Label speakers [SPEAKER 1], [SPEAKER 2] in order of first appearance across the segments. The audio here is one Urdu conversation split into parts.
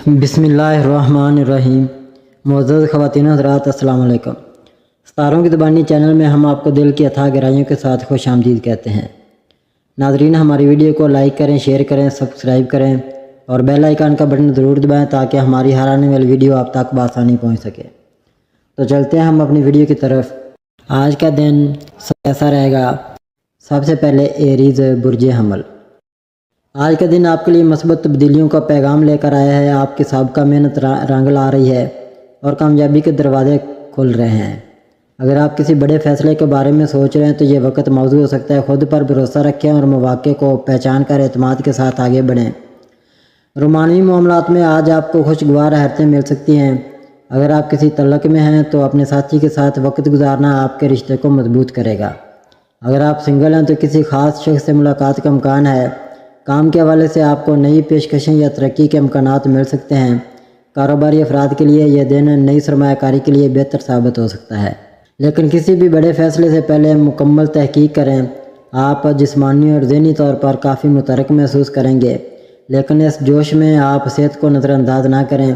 [SPEAKER 1] بسم اللہ الرحمن الرحیم۔ معزز خواتین حضرات، السلام علیکم۔ ستاروں کی زبانی چینل میں ہم آپ کو دل کی اتھاہ گہرائیوں کے ساتھ خوش آمدید کہتے ہیں۔ ناظرین، ہماری ویڈیو کو لائک کریں، شیئر کریں، سبسکرائب کریں اور بیل آئیکن کا بٹن ضرور دبائیں تاکہ ہماری ہر آنے والی ویڈیو آپ تک بآسانی پہنچ سکے۔ تو چلتے ہیں ہم اپنی ویڈیو کی طرف۔ آج کا دن کیسا رہے گا؟ سب سے پہلے ایریز برج حمل۔ آج کا دن آپ کے لیے مثبت تبدیلیوں کا پیغام لے کر آیا ہے۔ آپ کی سابقہ محنت رنگ لا رہی ہے اور کامیابی کے دروازے کھل رہے ہیں۔ اگر آپ کسی بڑے فیصلے کے بارے میں سوچ رہے ہیں تو یہ وقت موزوں ہو سکتا ہے۔ خود پر بھروسہ رکھیں اور مواقع کو پہچان کر اعتماد کے ساتھ آگے بڑھیں۔ رومانوی معاملات میں آج آپ کو خوشگوار حیرتیں مل سکتی ہیں۔ اگر آپ کسی تعلق میں ہیں تو اپنے ساتھی کے ساتھ وقت گزارنا آپ کے رشتے کو مضبوط کرے گا۔ اگر آپ سنگل ہیں تو کسی خاص شخص سے ملاقات کا امکان ہے۔ کام کے حوالے سے آپ کو نئی پیشکشیں یا ترقی کے امکانات مل سکتے ہیں۔ کاروباری افراد کے لیے یہ دن نئی سرمایہ کاری کے لیے بہتر ثابت ہو سکتا ہے، لیکن کسی بھی بڑے فیصلے سے پہلے مکمل تحقیق کریں۔ آپ جسمانی اور ذہنی طور پر کافی متحرک محسوس کریں گے، لیکن اس جوش میں آپ صحت کو نظر انداز نہ کریں۔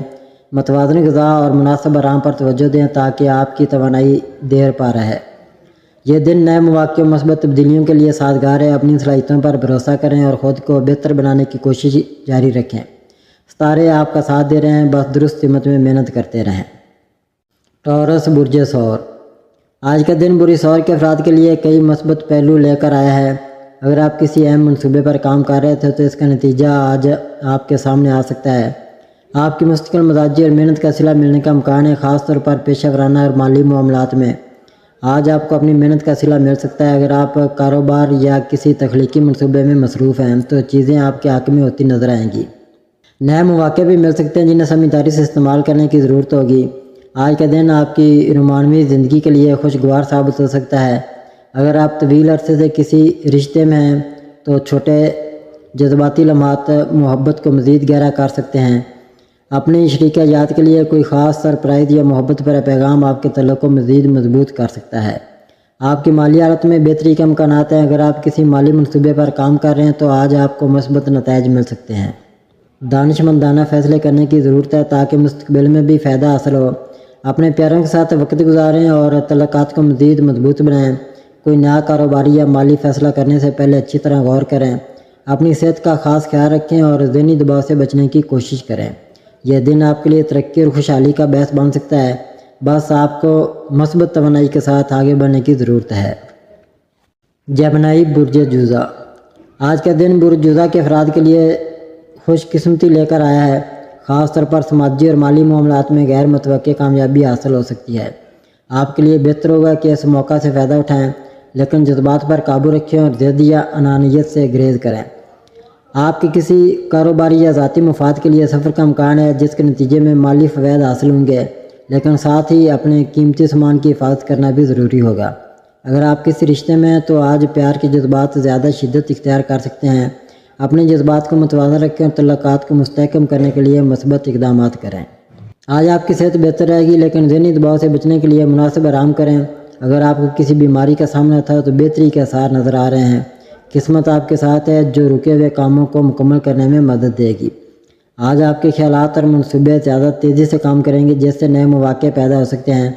[SPEAKER 1] متوازن غذا اور مناسب آرام پر توجہ دیں تاکہ آپ کی توانائی دیر پا رہے۔ یہ دن نئے مواقع و مثبت تبدیلیوں کے لیے سازگار ہے۔ اپنی صلاحیتوں پر بھروسہ کریں اور خود کو بہتر بنانے کی کوشش جاری رکھیں۔ ستارے آپ کا ساتھ دے رہے ہیں، بس درست سمت میں محنت کرتے رہیں۔ ٹورس برج ثور۔ آج کا دن برج ثور کے افراد کے لیے کئی مثبت پہلو لے کر آیا ہے۔ اگر آپ کسی اہم منصوبے پر کام کر رہے تھے تو اس کا نتیجہ آج آپ کے سامنے آ سکتا ہے۔ آپ کی مستقل مزاجی اور محنت کا صلہ ملنے کا امکان ہے، خاص طور پر پیشہ ورانہ اور مالی معاملات میں۔ آج آپ کو اپنی محنت کا صلہ مل سکتا ہے۔ اگر آپ کاروبار یا کسی تخلیقی منصوبے میں مصروف ہیں تو چیزیں آپ کے حق میں ہوتی نظر آئیں گی۔ نئے مواقع بھی مل سکتے ہیں جنہیں سمجھداری سے استعمال کرنے کی ضرورت ہوگی۔ آج کا دن آپ کی رومانوی زندگی کے لیے خوشگوار ثابت ہو سکتا ہے۔ اگر آپ طویل عرصے سے کسی رشتے میں ہیں تو چھوٹے جذباتی لمحات محبت کو مزید گہرا کر سکتے ہیں۔ اپنی شریک حیات کے لیے کوئی خاص سرپرائز یا محبت بھرا پیغام آپ کے تعلق کو مزید مضبوط کر سکتا ہے۔ آپ کی مالی حالت میں بہتری کے امکانات ہیں۔ اگر آپ کسی مالی منصوبے پر کام کر رہے ہیں تو آج آپ کو مثبت نتائج مل سکتے ہیں۔ دانشمندانہ فیصلے کرنے کی ضرورت ہے تاکہ مستقبل میں بھی فائدہ حاصل ہو۔ اپنے پیاروں کے ساتھ وقت گزاریں اور تعلقات کو مزید مضبوط بنائیں۔ کوئی نیا کاروباری یا مالی فیصلہ کرنے سے پہلے اچھی طرح غور کریں۔ اپنی صحت کا خاص خیال رکھیں اور ذہنی دباؤ سے بچنے کی کوشش کریں۔ یہ دن آپ کے لیے ترقی اور خوشحالی کا باعث بن سکتا ہے، بس آپ کو مثبت توانائی کے ساتھ آگے بڑھنے کی ضرورت ہے۔ جیمنائی برج جوزا۔ آج کا دن برج جوزا کے افراد کے لیے خوش قسمتی لے کر آیا ہے، خاص طور پر سماجی اور مالی معاملات میں غیر متوقع کامیابی حاصل ہو سکتی ہے۔ آپ کے لیے بہتر ہوگا کہ اس موقع سے فائدہ اٹھائیں، لیکن جذبات پر قابو رکھیں اور ضد یا انانیت سے گریز کریں۔ آپ کے کسی کاروباری یا ذاتی مفاد کے لیے سفر کا امکان ہے جس کے نتیجے میں مالی فوائد حاصل ہوں گے، لیکن ساتھ ہی اپنے قیمتی سامان کی حفاظت کرنا بھی ضروری ہوگا۔ اگر آپ کسی رشتے میں ہیں تو آج پیار کے جذبات زیادہ شدت اختیار کر سکتے ہیں۔ اپنے جذبات کو متوازن رکھیں اور تعلقات کو مستحکم کرنے کے لیے مثبت اقدامات کریں۔ آج آپ کی صحت بہتر رہے گی، لیکن ذہنی دباؤ سے بچنے کے لیے مناسب آرام کریں۔ اگر آپ کو کسی بیماری کا سامنا تھا تو بہتری کے آثار نظر آ رہے ہیں۔ قسمت آپ کے ساتھ ہے جو رکے ہوئے کاموں کو مکمل کرنے میں مدد دے گی۔ آج آپ کے خیالات اور منصوبے زیادہ تیزی سے کام کریں گے جس سے نئے مواقع پیدا ہو سکتے ہیں۔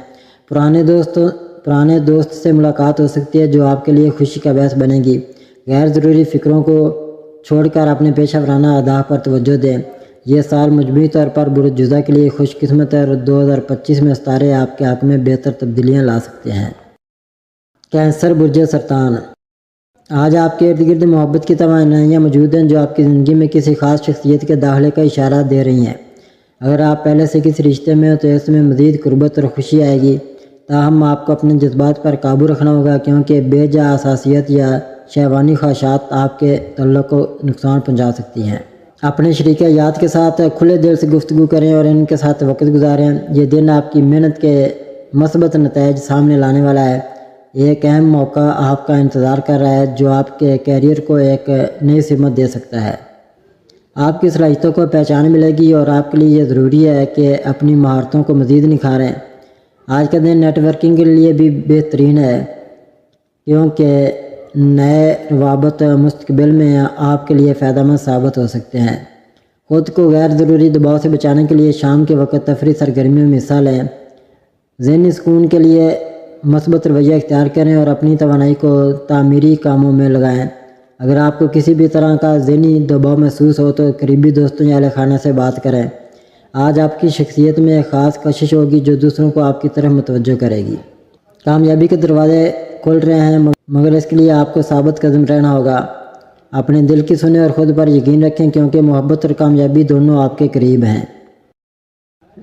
[SPEAKER 1] پرانے دوست سے ملاقات ہو سکتی ہے جو آپ کے لیے خوشی کا باعث بنے گی۔ غیر ضروری فکروں کو چھوڑ کر اپنے پیشہ ورانہ اہداف پر توجہ دیں۔ یہ سال مجموعی طور پر برج جوزا کے لیے خوش قسمت ہے اور 2025 میں ستارے آپ کے حق میں بہتر تبدیلیاں لا سکتے ہیں۔ کینسر برج سرطان۔ آج آپ کے ارد گرد محبت کی توانائیاں موجود ہیں جو آپ کی زندگی میں کسی خاص شخصیت کے داخلے کا اشارہ دے رہی ہیں۔ اگر آپ پہلے سے کسی رشتے میں ہو تو اس میں مزید قربت اور خوشی آئے گی، تاہم آپ کو اپنے جذبات پر قابو رکھنا ہوگا کیونکہ بے جا حساسیت یا شہوانی خواہشات آپ کے تعلق کو نقصان پہنچا سکتی ہیں۔ اپنے شریک حیات کے ساتھ کھلے دل سے گفتگو کریں اور ان کے ساتھ وقت گزاریں۔ یہ دن آپ کی محنت کے مثبت نتائج سامنے لانے والا ہے۔ ایک اہم موقع آپ کا انتظار کر رہا ہے جو آپ کے کیریئر کو ایک نئی سمت دے سکتا ہے۔ آپ کی صلاحیتوں کو پہچان ملے گی اور آپ کے لیے یہ ضروری ہے کہ اپنی مہارتوں کو مزید نکھاریں۔ آج کا دن نیٹ ورکنگ کے لیے بھی بہترین ہے کیونکہ نئے روابط مستقبل میں آپ کے لیے فائدہ مند ثابت ہو سکتے ہیں۔ خود کو غیر ضروری دباؤ سے بچانے کے لیے شام کے وقت تفریح سرگرمیوں میں حصہ لیں۔ ذہنی سکون کے لیے مثبت رویہ اختیار کریں اور اپنی توانائی کو تعمیری کاموں میں لگائیں۔ اگر آپ کو کسی بھی طرح کا ذہنی دباؤ محسوس ہو تو قریبی دوستوں یا اہل خانہ سے بات کریں۔ آج آپ کی شخصیت میں ایک خاص کشش ہوگی جو دوسروں کو آپ کی طرف متوجہ کرے گی۔ کامیابی کے دروازے کھل رہے ہیں، مگر اس کے لیے آپ کو ثابت قدم رہنا ہوگا۔ اپنے دل کی سنیں اور خود پر یقین رکھیں، کیونکہ محبت اور کامیابی دونوں آپ کے قریب ہیں۔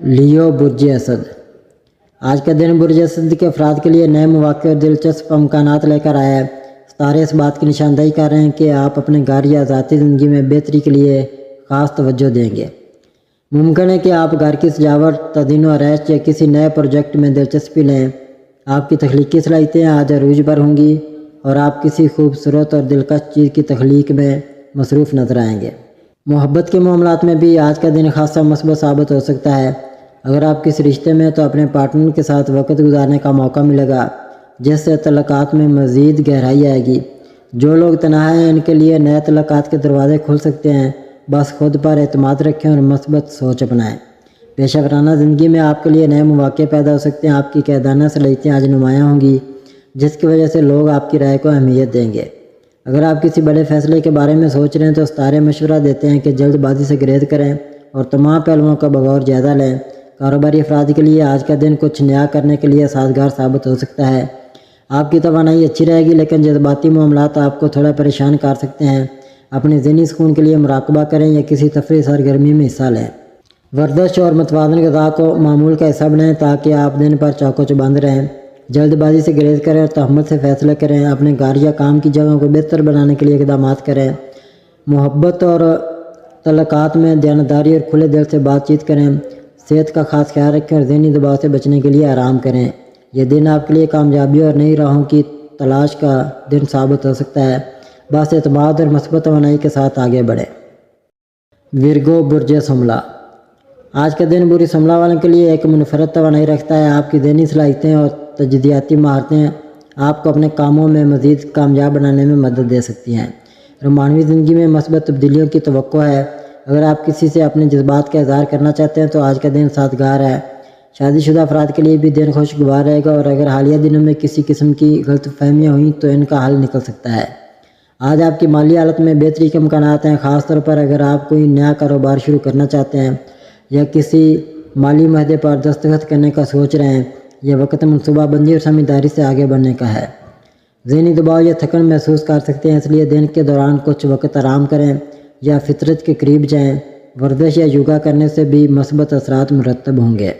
[SPEAKER 1] لیو برج اسد۔ آج کا دن برج اسد کے افراد کے لیے نئے مواقع اور دلچسپ امکانات لے کر آیا ہے۔ ستارے اس بات کی نشاندہی کر رہے ہیں کہ آپ اپنے گھر یا ذاتی زندگی میں بہتری کے لیے خاص توجہ دیں گے۔ ممکن ہے کہ آپ گھر کی سجاوٹ، تزئین و آرائش یا کسی نئے پروجیکٹ میں دلچسپی لیں۔ آپ کی تخلیقی صلاحیتیں آج عروج پر ہوں گی اور آپ کسی خوبصورت اور دلکش چیز کی تخلیق میں مصروف نظر آئیں گے۔ محبت کے معاملات میں بھی آج کا دن خاصا مثبت ثابت ہو سکتا ہے۔ اگر آپ کسی رشتے میں تو اپنے پارٹنر کے ساتھ وقت گزارنے کا موقع ملے گا، جس سے تعلقات میں مزید گہرائی آئے گی۔ جو لوگ تنہا ہیں ان کے لیے نئے تعلقات کے دروازے کھل سکتے ہیں۔ بس خود پر اعتماد رکھیں اور مثبت سوچ اپنائیں۔ پیشہ ورانہ زندگی میں آپ کے لیے نئے مواقع پیدا ہو سکتے ہیں۔ آپ کی قیادانہ صلاحیتیں آج نمایاں ہوں گی، جس کی وجہ سے لوگ آپ کی رائے کو اہمیت دیں گے۔ اگر آپ کسی بڑے فیصلے کے بارے میں سوچ رہے ہیں تو ستارے مشورہ دیتے ہیں کہ جلد بازی سے گریز کریں اور تمام پہلوؤں کا بغور جائزہ لیں۔ کاروباری افراد کے لیے آج کا دن کچھ نیا کرنے کے لیے سازگار ثابت ہو سکتا ہے۔ آپ کی توانائی اچھی رہے گی، لیکن جذباتی معاملات آپ کو تھوڑا پریشان کر سکتے ہیں۔ اپنے ذہنی سکون کے لیے مراقبہ کریں یا کسی تفریح سرگرمی میں حصہ لیں۔ ورزش اور متوازن غذا کو معمول کا حصہ بنائیں تاکہ آپ دن پر چاقو چبند رہیں۔ جلد بازی سے گریز کریں اور تحمل سے فیصلے کریں۔ اپنے گھر یا کام کی جگہوں کو بہتر بنانے کے لیے اقدامات کریں۔ محبت اور تعلقات میں دیانتداری اور کھلے دل سے بات چیت کریں۔ صحت کا خاص خیال رکھیں اور ذہنی دباؤ سے بچنے کے لیے آرام کریں۔ یہ دن آپ کے لیے کامیابی اور نئی راہوں کی تلاش کا دن ثابت ہو سکتا ہے۔ بس اعتماد اور مثبت توانائی کے ساتھ آگے بڑھیں۔ ورگو برج سملہ۔ آج کا دن برج سملہ والوں کے لیے ایک منفرد توانائی رکھتا ہے۔ آپ کی ذہنی صلاحیتیں اور تجدیداتی مہارتیں آپ کو اپنے کاموں میں مزید کامیاب بنانے میں مدد دے سکتی ہیں۔ رومانوی زندگی میں مثبت تبدیلیوں کی توقع ہے۔ اگر آپ کسی سے اپنے جذبات کا اظہار کرنا چاہتے ہیں تو آج کا دن سازگار ہے۔ شادی شدہ افراد کے لیے بھی دن خوشگوار رہے گا، اور اگر حالیہ دنوں میں کسی قسم کی غلط فہمیاں ہوئیں تو ان کا حل نکل سکتا ہے۔ آج آپ کی مالی حالت میں بہتری کے امکانات ہیں، خاص طور پر اگر آپ کوئی نیا کاروبار شروع کرنا چاہتے ہیں یا کسی مالی معاہدے پر دستخط کرنے کا سوچ رہے ہیں۔ یہ وقت منصوبہ بندی اور سمجھداری سے آگے بڑھنے کا ہے۔ ذہنی دباؤ یا تھکن محسوس کر سکتے ہیں، اس لیے دن کے دوران کچھ وقت آرام کریں یا فطرت کے قریب جائیں۔ ورزش یا یوگا کرنے سے بھی مثبت اثرات مرتب ہوں گے۔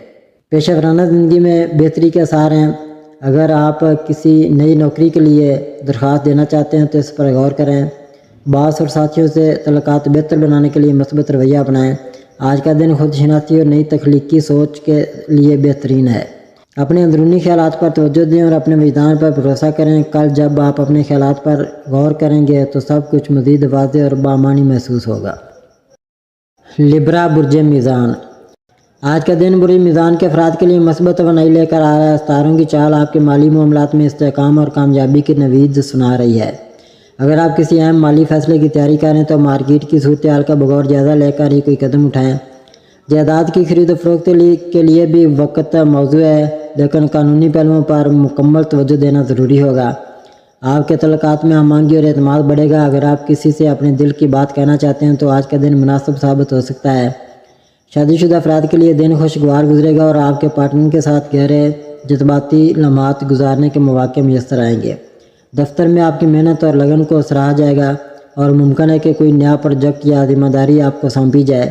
[SPEAKER 1] پیشہ ورانہ زندگی میں بہتری کے آثار ہیں۔ اگر آپ کسی نئی نوکری کے لیے درخواست دینا چاہتے ہیں تو اس پر غور کریں۔ باس اور ساتھیوں سے تعلقات بہتر بنانے کے لیے مثبت رویہ اپنائیں۔ آج کا دن خود شناسی اور نئی تخلیقی سوچ کے لیے بہترین ہے۔ اپنے اندرونی خیالات پر توجہ دیں اور اپنے وجدان پر بھروسہ کریں۔ کل جب آپ اپنے خیالات پر غور کریں گے تو سب کچھ مزید واضح اور بامعنی محسوس ہوگا۔ لبرا برج میزان۔ آج کا دن برج میزان کے افراد کے لیے مثبت توانائی لے کر آ رہا ہے۔ ستاروں کی چال آپ کے مالی معاملات میں استحکام اور کامیابی کی نوید سنا رہی ہے۔ اگر آپ کسی اہم مالی فیصلے کی تیاری کریں تو مارکیٹ کی صورتحال کا بغور جائزہ لے کر ہی کوئی قدم اٹھائیں۔ جائیداد کی خرید و فروخت کے لیے بھی وقت موزوں ہے، لیکن قانونی پہلوؤں پر مکمل توجہ دینا ضروری ہوگا۔ آپ کے تعلقات میں ہم آہنگی اور اعتماد بڑھے گا۔ اگر آپ کسی سے اپنے دل کی بات کہنا چاہتے ہیں تو آج کا دن مناسب ثابت ہو سکتا ہے۔ شادی شدہ افراد کے لیے دن خوشگوار گزرے گا اور آپ کے پارٹنر کے ساتھ گہرے جذباتی لمحات گزارنے کے مواقع میسر آئیں گے۔ دفتر میں آپ کی محنت اور لگن کو سراہا جائے گا اور ممکن ہے کہ کوئی نیا پروجیکٹ یا ذمہ داری آپ کو سونپی جائے۔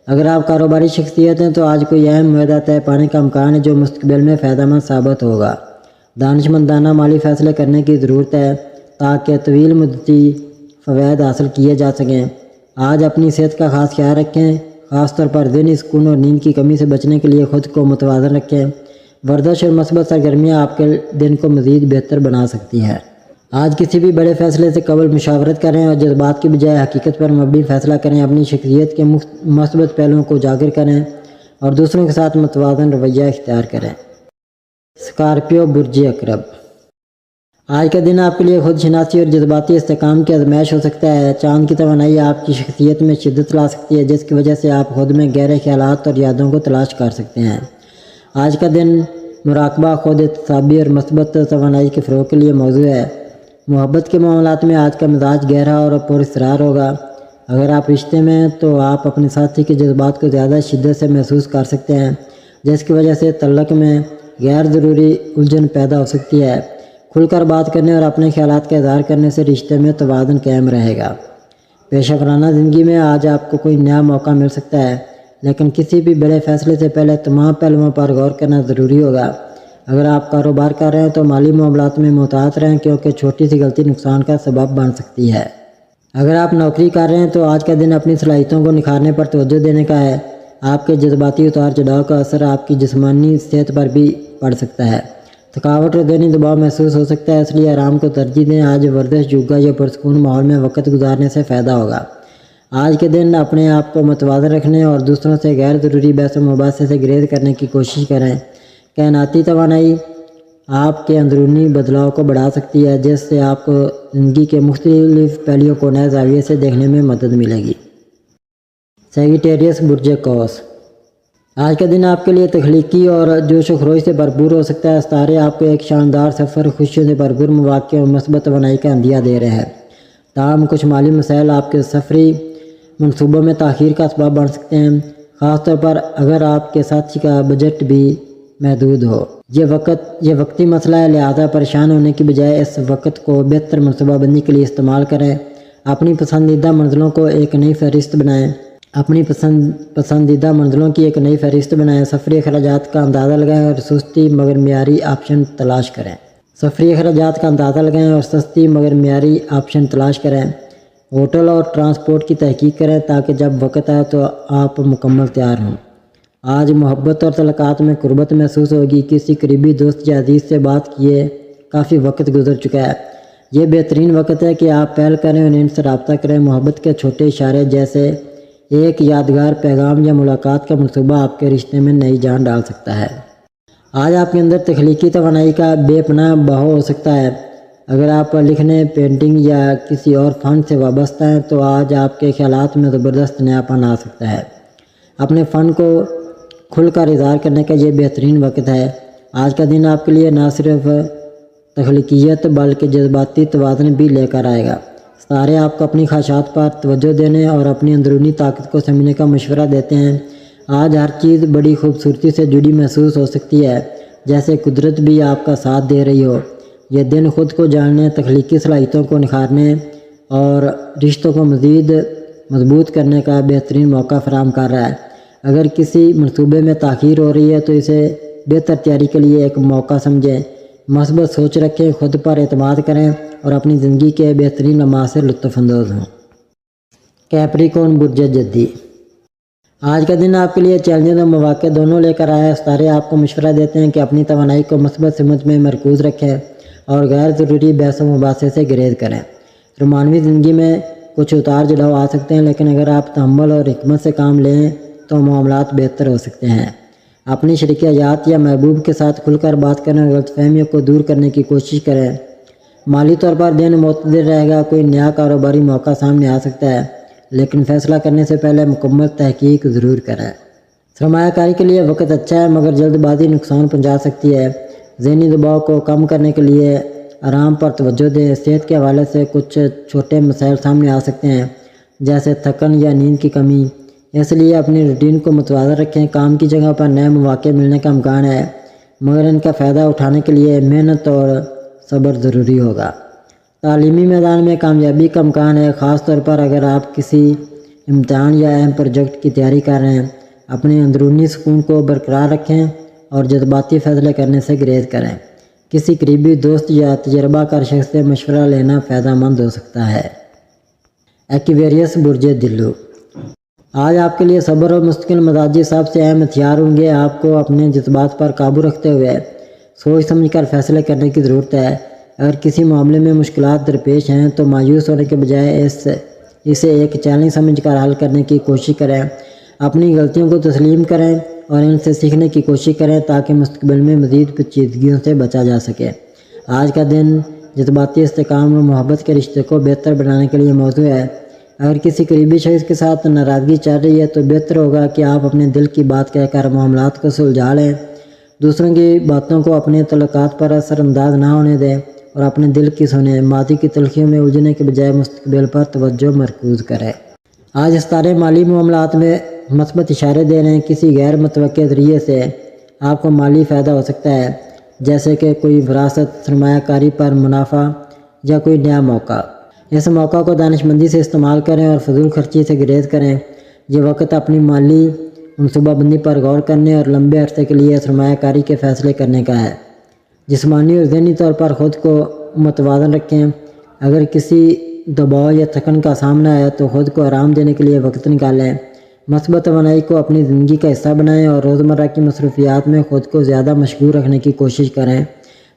[SPEAKER 1] اگر آپ کاروباری شخصیت ہیں تو آج کوئی اہم معاہدہ طے پانے کا امکان ہے جو مستقبل میں فائدہ مند ثابت ہوگا۔ دانشمندانہ مالی فیصلے کرنے کی ضرورت ہے تاکہ طویل مدتی فوائد حاصل کیے جا سکیں۔ آج اپنی صحت کا خاص خیال رکھیں، خاص طور پر ذہنی سکون اور نیند کی کمی سے بچنے کے لیے خود کو متوازن رکھیں۔ ورزش اور مثبت سرگرمیاں آپ کے دن کو مزید بہتر بنا سکتی ہیں۔ آج کسی بھی بڑے فیصلے سے قبل مشاورت کریں اور جذبات کی بجائے حقیقت پر مبنی فیصلہ کریں۔ اپنی شخصیت کے مثبت پہلوؤں کو اجاگر کریں اور دوسروں کے ساتھ متوازن رویہ اختیار کریں۔ اسکارپیو برج عقرب۔ آج کا دن آپ کے لیے خود شناسی اور جذباتی استحکام کی آزمائش ہو سکتا ہے۔ چاند کی توانائی آپ کی شخصیت میں شدت لا سکتی ہے، جس کی وجہ سے آپ خود میں گہرے خیالات اور یادوں کو تلاش کر سکتے ہیں۔ آج کا دن مراقبہ، خود احتسابی اور مثبت توانائی کے فروغ کے لیے موضوع ہے۔ محبت کے معاملات میں آج کا مزاج گہرا اور پراسرار ہوگا۔ اگر آپ رشتے میں ہیں تو آپ اپنے ساتھی کے جذبات کو زیادہ شدت سے محسوس کر سکتے ہیں، جس کی وجہ سے تعلق میں غیر ضروری الجھن پیدا ہو سکتی ہے۔ کھل کر بات کرنے اور اپنے خیالات کا اظہار کرنے سے رشتے میں توازن قائم رہے گا۔ پیشہ ورانہ زندگی میں آج آپ کو کوئی نیا موقع مل سکتا ہے، لیکن کسی بھی بڑے فیصلے سے پہلے تمام پہلوؤں پر غور کرنا ضروری ہوگا۔ اگر آپ کاروبار کر رہے ہیں تو مالی معاملات میں محتاط رہیں، کیونکہ چھوٹی سی غلطی نقصان کا سبب بن سکتی ہے۔ اگر آپ نوکری کر رہے ہیں تو آج کا دن اپنی صلاحیتوں کو نکھارنے پر توجہ دینے کا ہے۔ آپ کے جذباتی اتار چڑھاؤ کا اثر آپ کی جسمانی صحت پر بھی پڑ سکتا ہے۔ تھکاوٹ اور ذہنی دباؤ محسوس ہو سکتا ہے، اس لیے آرام کو ترجیح دیں۔ آج ورزش، یوگا یا پرسکون ماحول میں وقت گزارنے سے فائدہ ہوگا۔ آج کے دن اپنے آپ کو متوازن رکھنے اور دوسروں سے غیر ضروری بحث و مباحثے سے گریز کرنے کی کوشش کریں۔ کائناتی توانائی آپ کے اندرونی بدلاؤ کو بڑھا سکتی ہے، جس سے آپ کو زندگی کے مختلف پہلوؤں کو نئے زاویے سے دیکھنے میں مدد ملے گی۔ سیجیٹیریس، برج قوس۔ آج کا دن آپ کے لیے تخلیقی اور جوش و خروش سے بھرپور ہو سکتا ہے۔ ستارے آپ کو ایک شاندار سفر، خوشیوں سے بھرپور مواقع اور مثبت توانائی کا عندیہ دے رہے ہیں۔ تاہم کچھ مالی مسائل آپ کے سفری منصوبوں میں تاخیر کا اسباب بن سکتے ہیں، خاص طور پر اگر آپ کے ساتھی کا بجٹ بھی محدود ہو۔ یہ وقتی مسئلہ ہے، لہذا پریشان ہونے کی بجائے اس وقت کو بہتر منصوبہ بندی کے لیے استعمال کریں۔ اپنی پسندیدہ منزلوں کی ایک نئی فہرست بنائیں۔ سفری اخراجات کا اندازہ لگائیں اور سستی مگر معیاری آپشن تلاش کریں۔ ہوٹل اور ٹرانسپورٹ کی تحقیق کریں تاکہ جب وقت آئے تو آپ مکمل تیار ہوں۔ آج محبت اور تعلقات میں قربت محسوس ہوگی۔ کسی قریبی دوست یا عزیز سے بات کیے کافی وقت گزر چکا ہے۔ یہ بہترین وقت ہے کہ آپ پہل کریں اور ان سے رابطہ کریں۔ محبت کے چھوٹے اشارے جیسے ایک یادگار پیغام یا ملاقات کا منصوبہ آپ کے رشتے میں نئی جان ڈال سکتا ہے۔ آج آپ کے اندر تخلیقی توانائی کا بے پناہ بہاؤ ہو سکتا ہے۔ اگر آپ لکھنے، پینٹنگ یا کسی اور فن سے وابستہ ہیں تو آج آپ کے خیالات میں زبردست نیاپن آ سکتا ہے۔ اپنے فن کو کھل کر اظہار کرنے کا یہ بہترین وقت ہے۔ آج کا دن آپ کے لیے نہ صرف تخلیقیت بلکہ جذباتی توازن بھی لے کر آئے گا۔ ستارے آپ کو اپنی خواہشات پر توجہ دینے اور اپنی اندرونی طاقت کو سمجھنے کا مشورہ دیتے ہیں۔ آج ہر چیز بڑی خوبصورتی سے جڑی محسوس ہو سکتی ہے، جیسے قدرت بھی آپ کا ساتھ دے رہی ہو۔ یہ دن خود کو جاننے، تخلیقی صلاحیتوں کو نکھارنے اور رشتوں کو مزید مضبوط کرنے کا بہترین موقع فراہم کر رہا ہے۔ اگر کسی منصوبے میں تاخیر ہو رہی ہے تو اسے بہتر تیاری کے لیے ایک موقع سمجھیں۔ مثبت سوچ رکھیں، خود پر اعتماد کریں اور اپنی زندگی کے بہترین لمحات سے لطف اندوز ہوں۔ کیپریکون، برج جدی۔ آج کا دن آپ کے لیے چیلنجز اور مواقع دونوں لے کر آیا ہے۔ ستارے آپ کو مشورہ دیتے ہیں کہ اپنی توانائی کو مثبت سمت میں مرکوز رکھیں اور غیر ضروری بحث و مباحثے سے گریز کریں۔ رومانوی زندگی میں کچھ اتار چڑھاؤ آ سکتے ہیں، لیکن اگر آپ تحمل اور حکمت سے کام لیں تو معاملات بہتر ہو سکتے ہیں۔ اپنی شریک حیات یا محبوب کے ساتھ کھل کر بات کریں اور غلط فہمیوں کو دور کرنے کی کوشش کریں۔ مالی طور پر دن معتدل رہے گا۔ کوئی نیا کاروباری موقع سامنے آ سکتا ہے، لیکن فیصلہ کرنے سے پہلے مکمل تحقیق ضرور کریں۔ سرمایہ کاری کے لیے وقت اچھا ہے، مگر جلد بازی نقصان پہنچا سکتی ہے۔ ذہنی دباؤ کو کم کرنے کے لیے آرام پر توجہ دیں۔ صحت کے حوالے سے کچھ چھوٹے مسائل سامنے آ سکتے ہیں، جیسے تھکن یا نیند کی کمی۔ اس لیے اپنی روٹین کو متوازن رکھیں۔ کام کی جگہ پر نئے مواقع ملنے کا امکان ہے، مگر ان کا فائدہ اٹھانے کے لیے محنت اور صبر ضروری ہوگا۔ تعلیمی میدان میں کامیابی کا امکان ہے، خاص طور پر اگر آپ کسی امتحان یا اہم پروجیکٹ کی تیاری کر رہے ہیں۔ اپنے اندرونی سکون کو برقرار رکھیں اور جذباتی فیصلے کرنے سے گریز کریں۔ کسی قریبی دوست یا تجربہ کار شخص سے مشورہ لینا فائدہ مند ہو سکتا ہے۔ ایکویریس، برج دلو۔ آج آپ کے لیے صبر اور مستقل مزاجی سب سے اہم ہتھیار ہوں گے۔ آپ کو اپنے جذبات پر قابو رکھتے ہوئے سوچ سمجھ کر فیصلے کرنے کی ضرورت ہے۔ اگر کسی معاملے میں مشکلات درپیش ہیں تو مایوس ہونے کے بجائے اسے ایک چیلنج سمجھ کر حل کرنے کی کوشش کریں۔ اپنی غلطیوں کو تسلیم کریں اور ان سے سیکھنے کی کوشش کریں تاکہ مستقبل میں مزید پیچیدگیوں سے بچا جا سکے۔ آج کا دن جذباتی استحکام و محبت کے رشتے کو بہتر بنانے کے لیے موضوع ہے۔ اگر کسی قریبی شخص کے ساتھ ناراضگی چل رہی ہے تو بہتر ہوگا کہ آپ اپنے دل کی بات کہہ کر معاملات کو سلجھا لیں، دوسروں کی باتوں کو اپنے تعلقات پر اثر انداز نہ ہونے دیں اور اپنے دل کی سنیں، ماضی کی تلخیوں میں الجھنے کے بجائے مستقبل پر توجہ مرکوز کریں۔ آج ستارے مالی معاملات میں مثبت اشارے دے رہے ہیں۔ کسی غیر متوقع ذریعے سے آپ کو مالی فائدہ ہو سکتا ہے، جیسے کہ کوئی وراثت، سرمایہ کاری پر منافع یا کوئی نیا موقع۔ اس موقع کو دانش مندی سے استعمال کریں اور فضول خرچی سے گریز کریں۔ یہ وقت اپنی مالی منصوبہ بندی پر غور کرنے اور لمبے عرصے کے لیے سرمایہ کاری کے فیصلے کرنے کا ہے۔ جسمانی اور ذہنی طور پر خود کو متوازن رکھیں۔ اگر کسی دباؤ یا تھکن کا سامنا ہے تو خود کو آرام دینے کے لیے وقت نکالیں۔ مثبت توانائی کو اپنی زندگی کا حصہ بنائیں اور روزمرہ کی مصروفیات میں خود کو زیادہ مشغول رکھنے کی کوشش کریں۔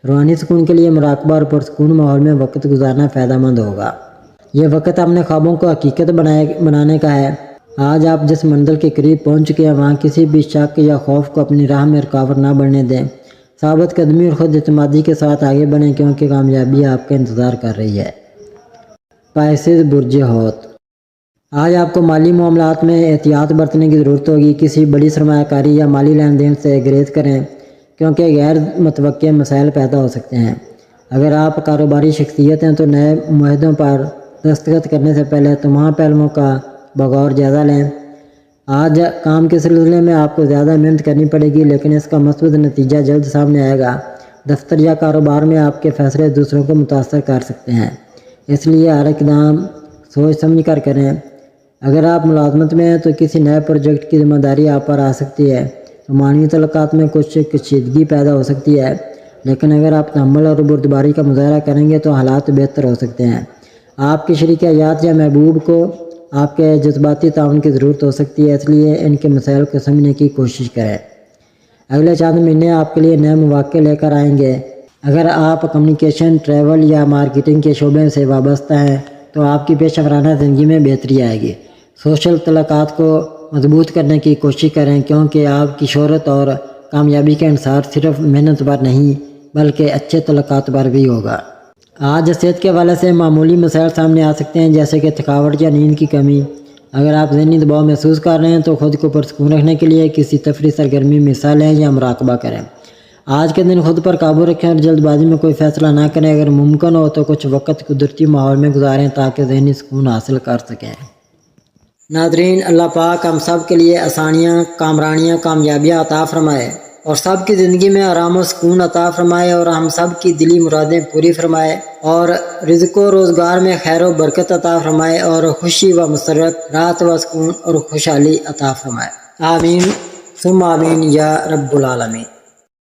[SPEAKER 1] روحانی سکون کے لیے مراقبہ اور پرسکون ماحول میں وقت گزارنا فائدہ مند ہوگا۔ یہ وقت اپنے خوابوں کو حقیقت بنانے کا ہے۔ آج آپ جس منزل کے قریب پہنچ چکے ہیں وہاں کسی بھی شک یا خوف کو اپنی راہ میں رکاوٹ نہ بڑھنے دیں۔ ثابت قدمی اور خود اعتمادی کے ساتھ آگے بڑھیں کیونکہ کامیابی آپ کا انتظار کر رہی ہے۔ پائسز برج حوت، آج آپ کو مالی معاملات میں احتیاط برتنے کی ضرورت ہوگی۔ کسی بڑی سرمایہ کاری یا مالی لین دین سے گریز کریں کیونکہ غیر متوقع مسائل پیدا ہو سکتے ہیں۔ اگر آپ کاروباری شخصیت ہیں تو نئے معاہدوں پر دستخط کرنے سے پہلے تمام پہلوؤں کا بغور جائزہ لیں۔ آج کام کے سلسلے میں آپ کو زیادہ محنت کرنی پڑے گی لیکن اس کا مثبت نتیجہ جلد سامنے آئے گا۔ دفتر یا کاروبار میں آپ کے فیصلے دوسروں کو متاثر کر سکتے ہیں، اس لیے ہر اقدام سوچ سمجھ کر کریں۔ اگر آپ ملازمت میں ہیں تو کسی نئے پروجیکٹ کی ذمہ داری آپ پر آ سکتی ہے۔ رومانی تعلقات میں کچھ کشیدگی پیدا ہو سکتی ہے لیکن اگر آپ تحمل اور بردباری کا مظاہرہ کریں گے تو حالات بہتر ہو سکتے ہیں۔ آپ کے شریک حیات یا محبوب کو آپ کے جذباتی تعاون کی ضرورت ہو سکتی ہے، اس لیے ان کے مسائل کو سمجھنے کی کوشش کریں۔ اگلے چند مہینے آپ کے لیے نئے مواقع لے کر آئیں گے۔ اگر آپ کمیونیکیشن، ٹریول یا مارکیٹنگ کے شعبے سے وابستہ ہیں تو آپ کی پیشہ ورانہ زندگی میں بہتری آئے گی۔ سوشل تعلقات کو مضبوط کرنے کی کوشش کریں کیونکہ آپ کی شہرت اور کامیابی کا انحصار صرف محنت پر نہیں بلکہ اچھے تعلقات پر بھی ہوگا۔ آج صحت کے حوالے سے معمولی مسائل سامنے آ سکتے ہیں جیسے کہ تھکاوٹ یا نیند کی کمی۔ اگر آپ ذہنی دباؤ محسوس کر رہے ہیں تو خود کو پرسکون رکھنے کے لیے کسی تفریحی سرگرمی میں حصہ لیں یا مراقبہ کریں۔ آج کے دن خود پر قابو رکھیں اور جلد بازی میں کوئی فیصلہ نہ کریں۔ اگر ممکن ہو تو کچھ وقت قدرتی ماحول میں گزاریں تاکہ ذہنی سکون حاصل کر سکیں۔ ناظرین، اللہ پاک ہم سب کے لیے آسانیاں، کامرانیاں، کامیابیاں عطا فرمائے اور سب کی زندگی میں آرام و سکون عطا فرمائے اور ہم سب کی دلی مرادیں پوری فرمائے اور رزق و روزگار میں خیر و برکت عطا فرمائے اور خوشی و مسرت، راحت و سکون اور خوشحالی عطا فرمائے۔ آمین ثم آمین یا رب العالمین۔